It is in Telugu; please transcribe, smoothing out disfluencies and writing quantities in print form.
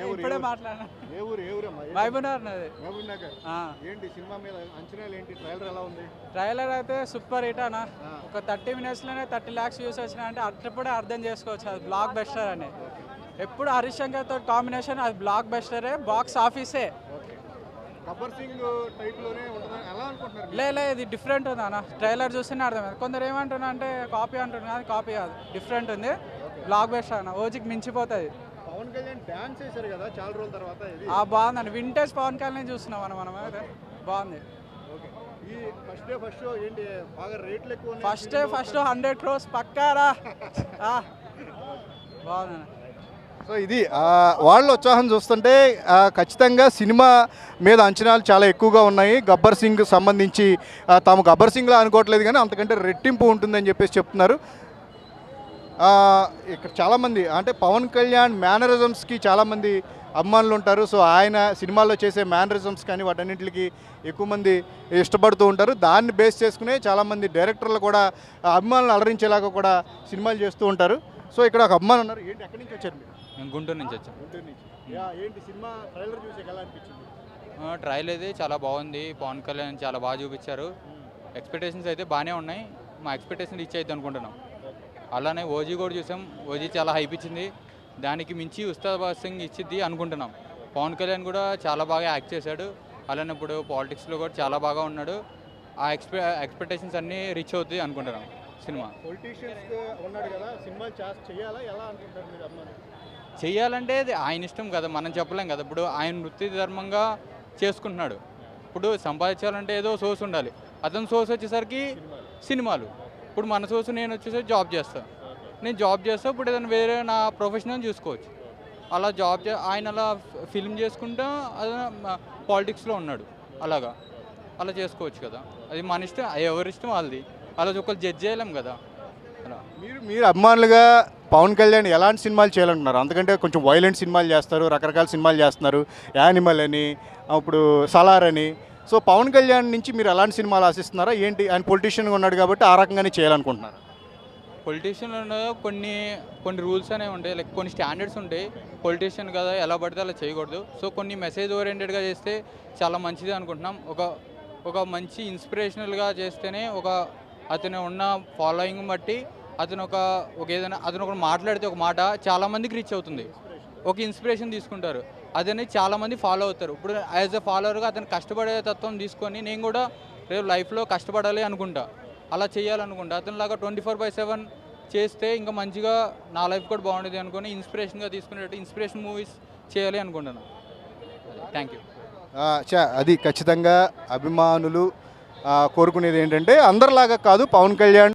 ఇప్పుడే మాట్లాడినా. ఏ ఊరు ఏ ఊరమ్మా? మహబూబ్నగర్ నాది. మహబూబ్ నగర్. ఏంటి సినిమా మీద అంచనాలు ఏంటి? ట్రైలర్ ఎలా ఉంది? ట్రైలర్ అయితే సూపర్ హిట్ అన్న. ఒక 30 minutesలోనే 30 lakhs వ్యూస్ వచ్చినాయి అంటే అప్పుడే అర్థం చేసుకోవచ్చు అది బ్లాక్ బస్టర్ అని. ఎప్పుడు హరీష్ శంకర్ తోటి కాంబినేషన్ అది బ్లాక్ బస్టరే, బాక్స్ ఆఫీసే. గబ్బర్ సింగ్ టైప్ లోనే ఉంటుందా ఎలా అనుకుంటున్నారు? లే ఇది డిఫరెంట్ ఉంది అన్న. ట్రైలర్ చూస్తేనే అర్థమైంది. కొందరు ఏమంటున్నా అంటే కాపీ అంటున్నారు, అది కాపీ కాదు, డిఫరెంట్ ఉంది. బ్లాక్ బస్టర్ అన్న, ఓజీకి మించిపోతుంది. పవన్ కళ్యాణ్ డాన్స్ చేశారు కదా చాలా రోజుల తర్వాత, ఇది బాగుందండి. వింటేజ్ పవన్ కళ్యాణ్ చూస్తున్నాం మనం అయితే బాగుంది. ఈ ఫస్ట్ షో ఏంటి బాగా రేట్లు ఎక్కువ? First 100 crores పక్కారా. బాగుందన్న. సో ఇది వాళ్ళ ఉత్సాహం చూస్తుంటే ఖచ్చితంగా సినిమా మీద అంచనాలు చాలా ఎక్కువగా ఉన్నాయి. గబ్బర్ సింగ్ సంబంధించి తాము గబ్బర్ సింగ్లా అనుకోవట్లేదు కానీ అంతకంటే రెట్టింపు ఉంటుందని చెప్పేసి చెప్తున్నారు. ఇక్కడ చాలామంది అంటే పవన్ కళ్యాణ్ మేనరిజమ్స్కి చాలామంది అభిమానులు ఉంటారు. సో ఆయన సినిమాల్లో చేసే మేనరిజమ్స్ కానీ వాటన్నింటికి ఎక్కువ మంది ఇష్టపడుతూ ఉంటారు. దాన్ని బేస్ చేసుకునే చాలామంది డైరెక్టర్లు కూడా అభిమానులు అలరించేలాగా కూడా సినిమాలు చేస్తూ ఉంటారు. సో ఇక్కడ ఒక అభిమానులు ఉన్నారు. ఏంటి ఎక్కడి నుంచి వచ్చారు మీరు? మేము గుంటూరు నుంచి వచ్చాం. గుంటూరు నుంచి. ఏంటి సినిమా ట్రైలర్ చూసి ఎలా అనిపించింది? ట్రైల్ అయితే చాలా బాగుంది. పవన్ కళ్యాణ్ చాలా బాగా చూపించారు. ఎక్స్పెక్టేషన్స్ అయితే బాగానే ఉన్నాయి. మా ఎక్స్పెక్టేషన్ రీచ్ అయితే అనుకుంటున్నాం. అలానే ఓజీ కూడా చూసాం. ఓజీ చాలా హైప్ ఇచ్చింది. దానికి మించి ఉస్తాద్ భగత్ సింగ్ ఇచ్చిద్ది అనుకుంటున్నాం. పవన్ కళ్యాణ్ కూడా చాలా బాగా యాక్ట్ చేశాడు. అలానే ఇప్పుడు పాలిటిక్స్లో కూడా చాలా బాగా ఉన్నాడు. ఆ ఎక్స్పెక్టేషన్స్ అన్నీ రీచ్ అవుతుంది అనుకుంటున్నాం. సినిమా పొలిటీషియన్స్ ఉన్నాడు కదా, సినిమా చేయాలా ఎలా అనుకుంటారు మీరు? అమ్మాయి చెయ్యాలంటే అది ఆయన ఇష్టం కదా, మనం చెప్పలేం కదా. ఇప్పుడు ఆయన వృత్తి ధర్మంగా చేసుకుంటున్నాడు. ఇప్పుడు సంపాదించాలంటే ఏదో సోర్స్ ఉండాలి. అతని సోర్స్ వచ్చేసరికి సినిమాలు. ఇప్పుడు మన సోర్స్ నేను వచ్చేసరికి జాబ్ చేస్తాను. నేను జాబ్ చేస్తా. ఇప్పుడు ఏదైనా వేరే నా ప్రొఫెషన్ చూసుకోవచ్చు. అలా ఆయన అలా ఫిల్మ్ చేసుకుంటా అదే పాలిటిక్స్లో ఉన్నాడు. అలా చేసుకోవచ్చు కదా. అది మన ఇష్టం, ఎవరిష్టం వాళ్ళది. అలా ఒకళ్ళు జడ్జ్ చేయలేం కదా. అలా మీరు అభిమానులుగా పవన్ కళ్యాణ్ ఎలాంటి సినిమాలు చేయాలనుకున్నారు? అందుకంటే కొంచెం వైలెంట్ సినిమాలు చేస్తారు, రకరకాల సినిమాలు చేస్తున్నారు. యానిమల్ అని, ఇప్పుడు సలార్ అని. సో పవన్ కళ్యాణ్ నుంచి మీరు ఎలాంటి సినిమాలు ఆశిస్తున్నారా ఏంటి? ఆయన పొలిటీషియన్గా ఉన్నాడు కాబట్టి ఆ రకంగానే చేయాలనుకుంటున్నారు. పొలిటీషియన్లో కొన్ని రూల్స్ అనేవి ఉంటాయి, లైక్ కొన్ని స్టాండర్డ్స్ ఉంటాయి. పొలిటీషియన్ కదా ఎలా పడితే అలా చేయకూడదు. సో కొన్ని మెసేజ్ ఓరియంటెడ్గా చేస్తే చాలా మంచిది అనుకుంటున్నాం. ఒక మంచి ఇన్స్పిరేషనల్గా చేస్తేనే అతను ఉన్న ఫాలోయింగ్ బట్టి అతను ఒక మాట్లాడితే ఒక మాట చాలామందికి రీచ్ అవుతుంది. ఒక ఇన్స్పిరేషన్ తీసుకుంటారు. అదని చాలామంది ఫాలో అవుతారు. ఇప్పుడు యాజ్ ఎ ఫాలోవర్గా అతను కష్టపడే తత్వం తీసుకొని నేను కూడా రేపు లైఫ్లో కష్టపడాలి అనుకుంటా, అలా చేయాలనుకుంటా. అతనిలాగా 24/7 చేస్తే ఇంకా మంచిగా నా లైఫ్ కూడా బాగుండేది అనుకుని ఇన్స్పిరేషన్గా తీసుకునేటట్టు ఇన్స్పిరేషన్ మూవీస్ చేయాలి అనుకుంటున్నాను. Thank you. అది ఖచ్చితంగా అభిమానులు కోరుకునేది ఏంటంటే అందరిలాగా కాదు, పవన్ కళ్యాణ్